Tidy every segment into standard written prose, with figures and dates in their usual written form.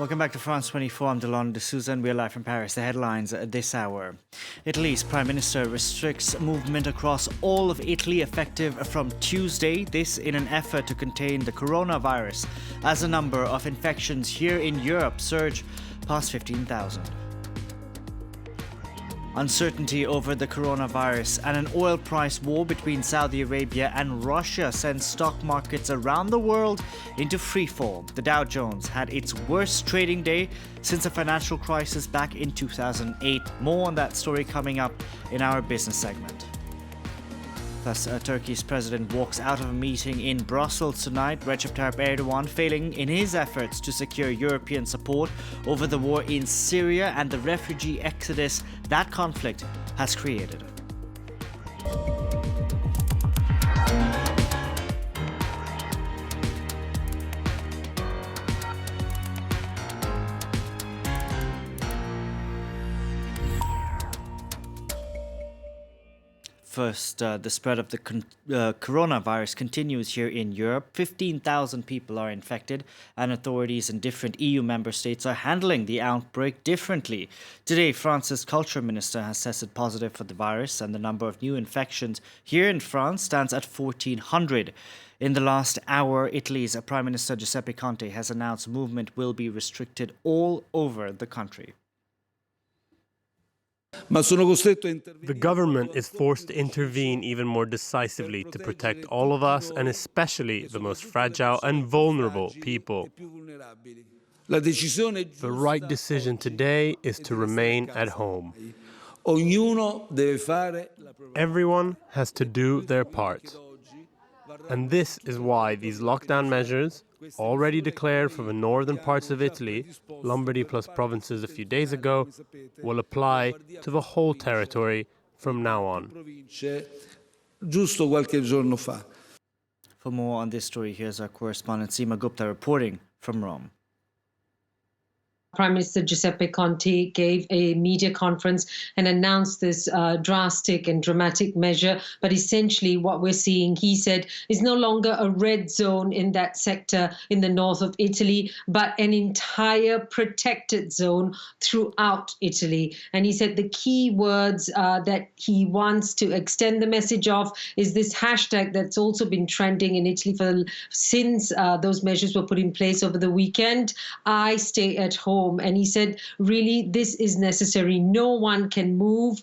Welcome back to France 24. I'm Delon de Souza and we're live from Paris. The headlines at this hour. Italy's Prime Minister restricts movement across all of Italy effective from Tuesday. This in an effort to contain the coronavirus as the number of infections here in Europe surge past 15,000. Uncertainty over the coronavirus and an oil price war between Saudi Arabia and Russia sends stock markets around the world into freefall. The Dow Jones had its worst trading day since the financial crisis back in 2008. More on that story coming up in our business segment. Plus, Turkey's president walks out of a meeting in Brussels tonight. Recep Tayyip Erdogan failing in his efforts to secure European support over the war in Syria and the refugee exodus that conflict has created. First, the spread of the coronavirus continues here in Europe. 15,000 people are infected, and authorities in different EU member states are handling the outbreak differently. Today, France's culture minister has tested positive for the virus, and the number of new infections here in France stands at 1,400. In the last hour, Italy's Prime Minister Giuseppe Conte has announced movement will be restricted all over the country. The government is forced to intervene even more decisively to protect all of us and especially the most fragile and vulnerable people. The right decision today is to remain at home. Everyone has to do their part. And this is why these lockdown measures, already declared for the northern parts of Italy, Lombardy plus provinces a few days ago, will apply to the whole territory from now on. For more on this story, here's our correspondent Seema Gupta reporting from Rome. Prime Minister Giuseppe Conte gave a media conference and announced this drastic and dramatic measure. But essentially what we're seeing, he said, is no longer a red zone in that sector in the north of Italy, but an entire protected zone throughout Italy. And he said the key words that he wants to extend the message of is this hashtag that's also been trending in Italy since those measures were put in place over the weekend, I stay at home. And he said, really, this is necessary. No one can move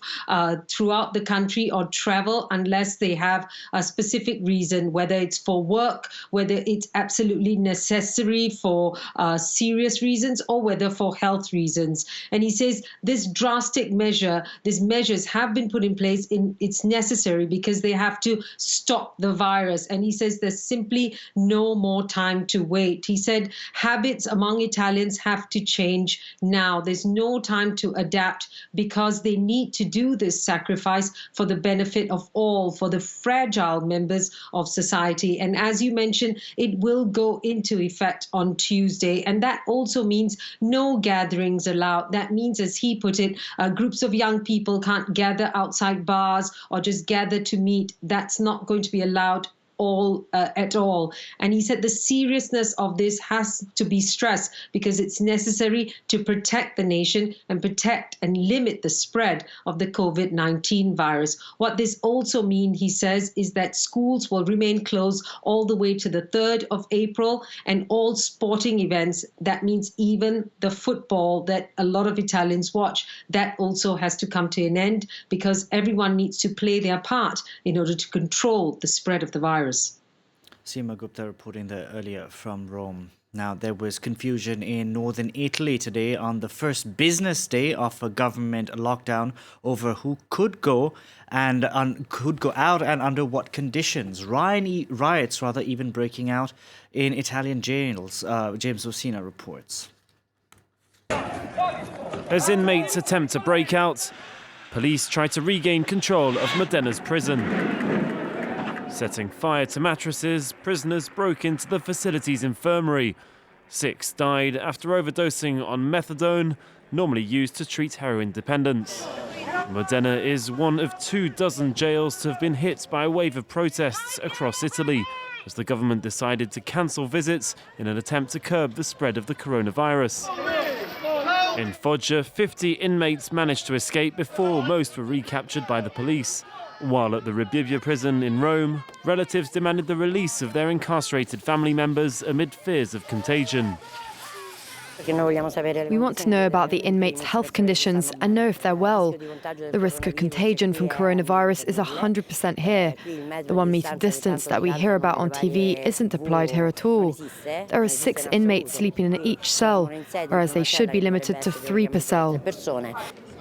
throughout the country or travel unless they have a specific reason, whether it's for work, whether it's absolutely necessary for serious reasons, or whether for health reasons. And he says this drastic measure, these measures have been put in place. It's necessary because they have to stop the virus. And he says there's simply no more time to wait. He said habits among Italians have to change now. There's no time to adapt because they need to do this sacrifice for the benefit of all, for the fragile members of society. And as you mentioned, it will go into effect on Tuesday. And that also means no gatherings allowed. That means, as he put it, groups of young people can't gather outside bars or just gather to meet. That's not going to be allowed at all. And he said the seriousness of this has to be stressed because it's necessary to protect the nation and protect and limit the spread of the COVID-19 virus. What this also means, he says, is that schools will remain closed all the way to the 3rd of April, and all sporting events, that means even the football that a lot of Italians watch, that also has to come to an end because everyone needs to play their part in order to control the spread of the virus. Seema Gupta reporting there earlier from Rome. Now, there was confusion in northern Italy today on the first business day of a government lockdown over who could go and could go out and under what conditions. Riots even breaking out in Italian jails. James Orsina reports. As inmates attempt to break out, police try to regain control of Modena's prison. Setting fire to mattresses, prisoners broke into the facility's infirmary. 6 died after overdosing on methadone, normally used to treat heroin dependence. Modena is one of 24 jails to have been hit by a wave of protests across Italy, as the government decided to cancel visits in an attempt to curb the spread of the coronavirus. In Foggia, 50 inmates managed to escape before most were recaptured by the police. While at the Rebibbia prison in Rome, relatives demanded the release of their incarcerated family members amid fears of contagion. We want to know about the inmates' health conditions and know if they're well. The risk of contagion from coronavirus is 100% here. The 1 metre distance that we hear about on TV isn't applied here at all. There are 6 inmates sleeping in each cell, whereas they should be limited to 3 per cell.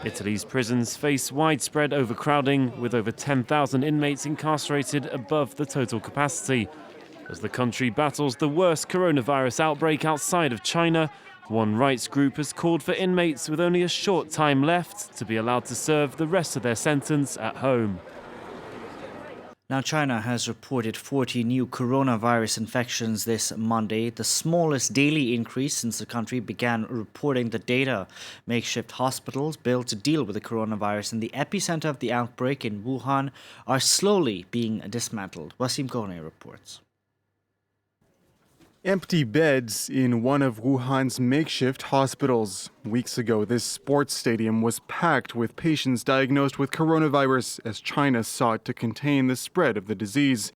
Italy's prisons face widespread overcrowding, with over 10,000 inmates incarcerated above the total capacity. As the country battles the worst coronavirus outbreak outside of China, one rights group has called for inmates with only a short time left to be allowed to serve the rest of their sentence at home. Now, China has reported 40 new coronavirus infections this Monday, the smallest daily increase since the country began reporting the data. Makeshift hospitals built to deal with the coronavirus in the epicenter of the outbreak in Wuhan are slowly being dismantled. Wasim Kone reports. Empty beds in one of Wuhan's makeshift hospitals. Weeks ago, this sports stadium was packed with patients diagnosed with coronavirus as China sought to contain the spread of the disease.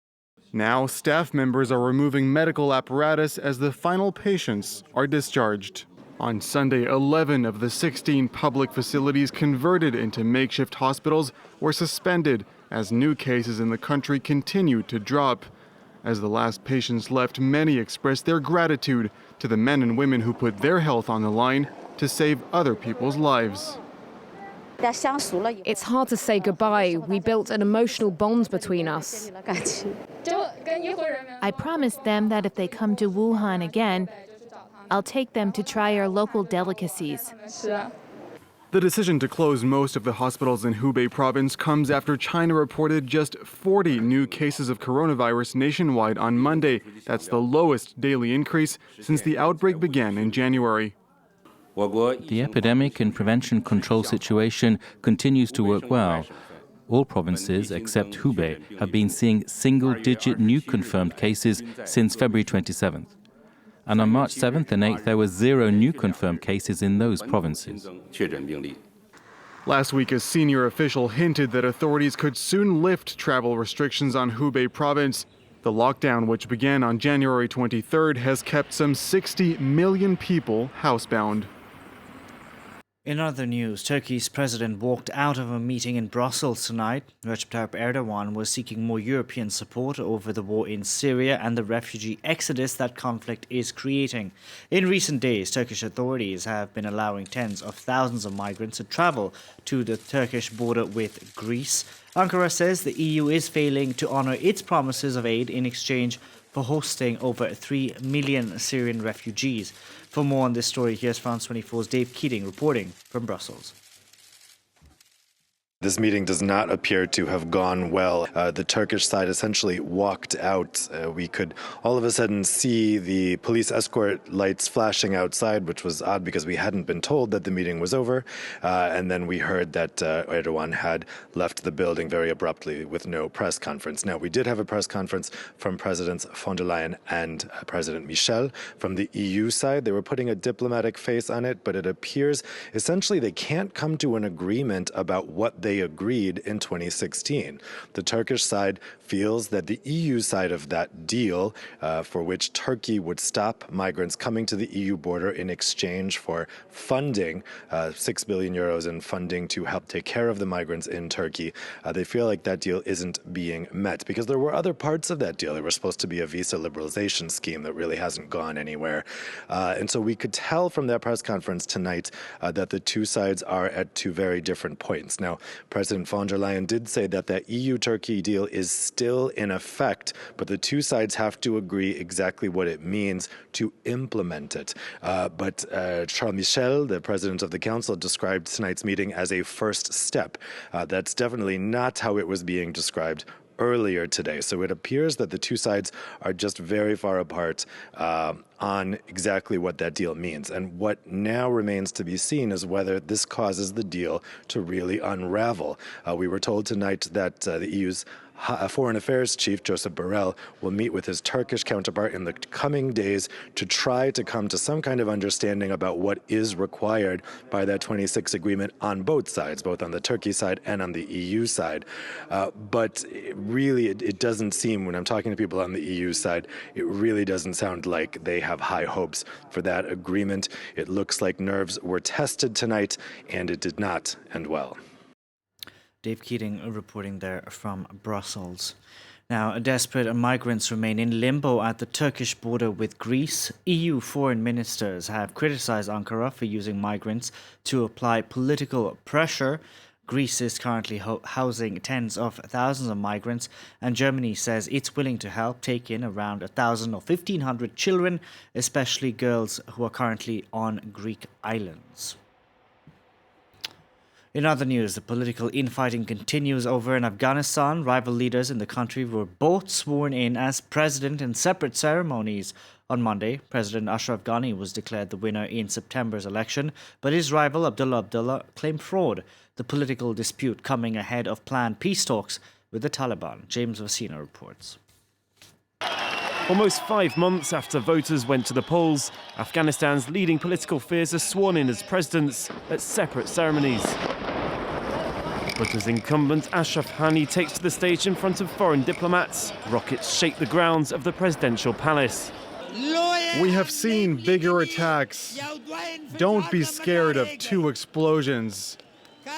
Now, staff members are removing medical apparatus as the final patients are discharged. On Sunday, 11 of the 16 public facilities converted into makeshift hospitals were suspended as new cases in the country continued to drop. As the last patients left, many expressed their gratitude to the men and women who put their health on the line to save other people's lives. It's hard to say goodbye. We built an emotional bond between us. I promised them that if they come to Wuhan again, I'll take them to try our local delicacies. The decision to close most of the hospitals in Hubei province comes after China reported just 40 new cases of coronavirus nationwide on Monday. That's the lowest daily increase since the outbreak began in January. The epidemic and prevention control situation continues to work well. All provinces except Hubei have been seeing single-digit new confirmed cases since February 27th. And on March 7th and 8th, there were 0 new confirmed cases in those provinces. Last week, a senior official hinted that authorities could soon lift travel restrictions on Hubei province. The lockdown, which began on January 23rd, has kept some 60 million people housebound. In other news, Turkey's president walked out of a meeting in Brussels tonight. Recep Tayyip Erdogan was seeking more European support over the war in Syria and the refugee exodus that conflict is creating. In recent days, Turkish authorities have been allowing tens of thousands of migrants to travel to the Turkish border with Greece. Ankara says the EU is failing to honor its promises of aid in exchange for hosting over 3 million Syrian refugees. For more on this story, here's France 24's Dave Keating reporting from Brussels. This meeting does not appear to have gone well. The Turkish side essentially walked out. We could all of a sudden see the police escort lights flashing outside, which was odd because we hadn't been told that the meeting was over. And then we heard that Erdogan had left the building very abruptly with no press conference. Now, we did have a press conference from Presidents von der Leyen and President Michel. From the EU side, they were putting a diplomatic face on it, but it appears essentially they can't come to an agreement about what they agreed in 2016. The Turkish side feels that the EU side of that deal, for which Turkey would stop migrants coming to the EU border in exchange for funding, 6 billion euros in funding to help take care of the migrants in Turkey, they feel like that deal isn't being met because there were other parts of that deal. There was supposed to be a visa liberalization scheme that really hasn't gone anywhere. And so we could tell from that press conference tonight that the two sides are at two very different points. Now, President von der Leyen did say that that EU-Turkey deal is still in effect, but the two sides have to agree exactly what it means to implement it. But Charles Michel, the president of the council, described tonight's meeting as a first step. That's definitely not how it was being described earlier today. So it appears that the two sides are just very far apart on exactly what that deal means. And what now remains to be seen is whether this causes the deal to really unravel. We were told tonight that the EU's Foreign Affairs Chief Joseph Borrell will meet with his Turkish counterpart in the coming days to try to come to some kind of understanding about what is required by that 26 agreement on both sides, both on the Turkey side and on the EU side. But really, it doesn't seem, when I'm talking to people on the EU side, it really doesn't sound like they have high hopes for that agreement. It looks like nerves were tested tonight, and it did not end well. Dave Keating reporting there from Brussels. Now, desperate migrants remain in limbo at the Turkish border with Greece. EU foreign ministers have criticized Ankara for using migrants to apply political pressure. Greece is currently housing tens of thousands of migrants, and Germany says it's willing to help take in around 1,000 or 1,500 children, especially girls who are currently on Greek islands. In other news, the political infighting continues over in Afghanistan. Rival leaders in the country were both sworn in as president in separate ceremonies. On Monday, President Ashraf Ghani was declared the winner in September's election, but his rival Abdullah claimed fraud. The political dispute coming ahead of planned peace talks with the Taliban. James Vassina reports. Almost 5 months after voters went to the polls, Afghanistan's leading political figures are sworn in as presidents at separate ceremonies. But as incumbent, Ashraf Ghani takes to the stage in front of foreign diplomats. Rockets shake the grounds of the presidential palace. We have seen bigger attacks. Don't be scared of 2 explosions.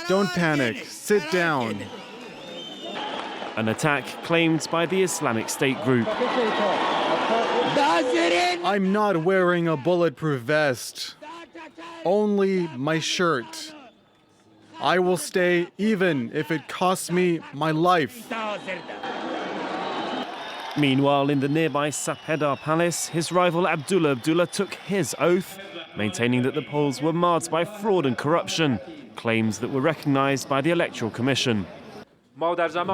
Don't panic. Sit down. An attack claimed by the Islamic State group. I'm not wearing a bulletproof vest. Only my shirt. I will stay even if it costs me my life. Meanwhile, in the nearby Sapedar Palace, his rival Abdullah took his oath, maintaining that the polls were marred by fraud and corruption, claims that were recognised by the Electoral Commission.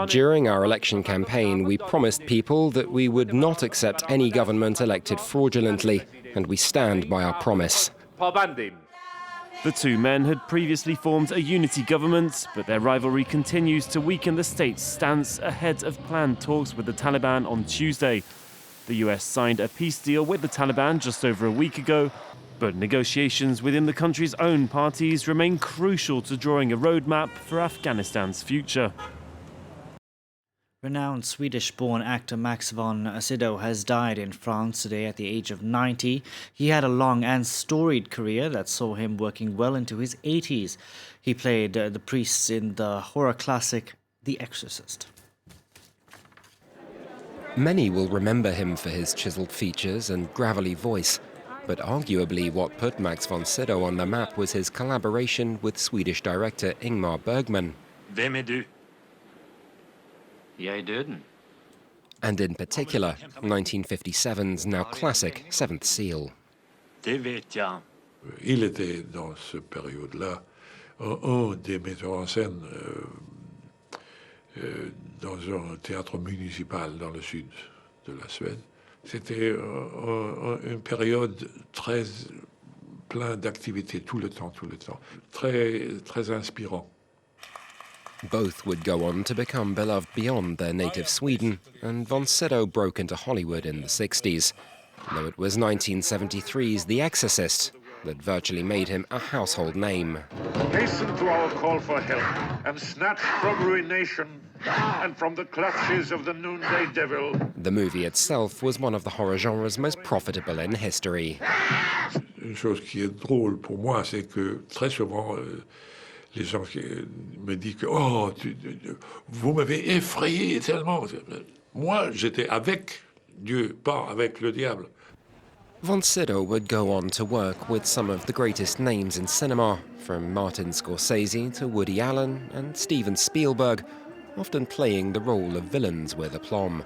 During our election campaign, we promised people that we would not accept any government elected fraudulently, and we stand by our promise. The two men had previously formed a unity government, but their rivalry continues to weaken the state's stance ahead of planned talks with the Taliban on Tuesday. The US signed a peace deal with the Taliban just over a week ago, but negotiations within the country's own parties remain crucial to drawing a roadmap for Afghanistan's future. Renowned Swedish-born actor Max von Sydow has died in France today at the age of 90. He had a long and storied career that saw him working well into his 80s. He played the priest in the horror classic The Exorcist. Many will remember him for his chiseled features and gravelly voice, but arguably what put Max von Sydow on the map was his collaboration with Swedish director Ingmar Bergman. Vem är du? Jag är döden. And in particular, 1957's now classic Seventh Seal. Det vet jag. Il était dans cette période-là un des metteurs en scène dans un théâtre municipal dans le sud de la Suède. C'était une période très pleine d'activités tout le temps, très inspirant. Both would go on to become beloved beyond their native Sweden, and von Sydow broke into Hollywood in the 60s, though it was 1973's The Exorcist that virtually made him a household name. Hasten to our call for help and snatch from ruination and from the clutches of the noonday devil. The movie itself was one of the horror genre's most profitable in history. Une chose qui est drôle pour moi, c'est que très souvent les gens me disent que oh, vous m'avez effrayé tellement. Moi, j'étais avec Dieu, pas avec le diable. Von Sydow would go on to work with some of the greatest names in cinema, from Martin Scorsese to Woody Allen and Steven Spielberg, often playing the role of villains with aplomb.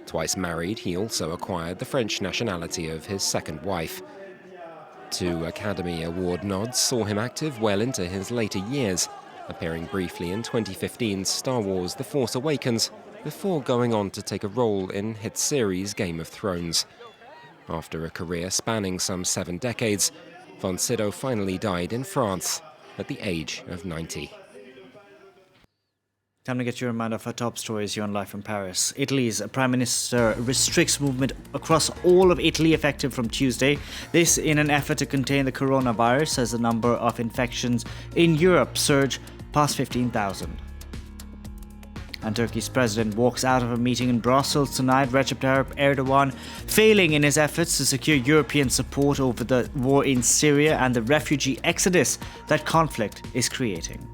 Twice married, he also acquired the French nationality of his second wife. 2 Academy Award nods saw him active well into his later years, appearing briefly in 2015's Star Wars The Force Awakens, before going on to take a role in hit series Game of Thrones. After a career spanning some 7 decades, von Sydow finally died in France at the age of 90. Time to get you a reminder of our top stories here on Live from Paris. Italy's Prime Minister restricts movement across all of Italy effective from Tuesday. This in an effort to contain the coronavirus as the number of infections in Europe surge past 15,000. And Turkey's president walks out of a meeting in Brussels tonight. Recep Tayyip Erdogan failing in his efforts to secure European support over the war in Syria and the refugee exodus that conflict is creating.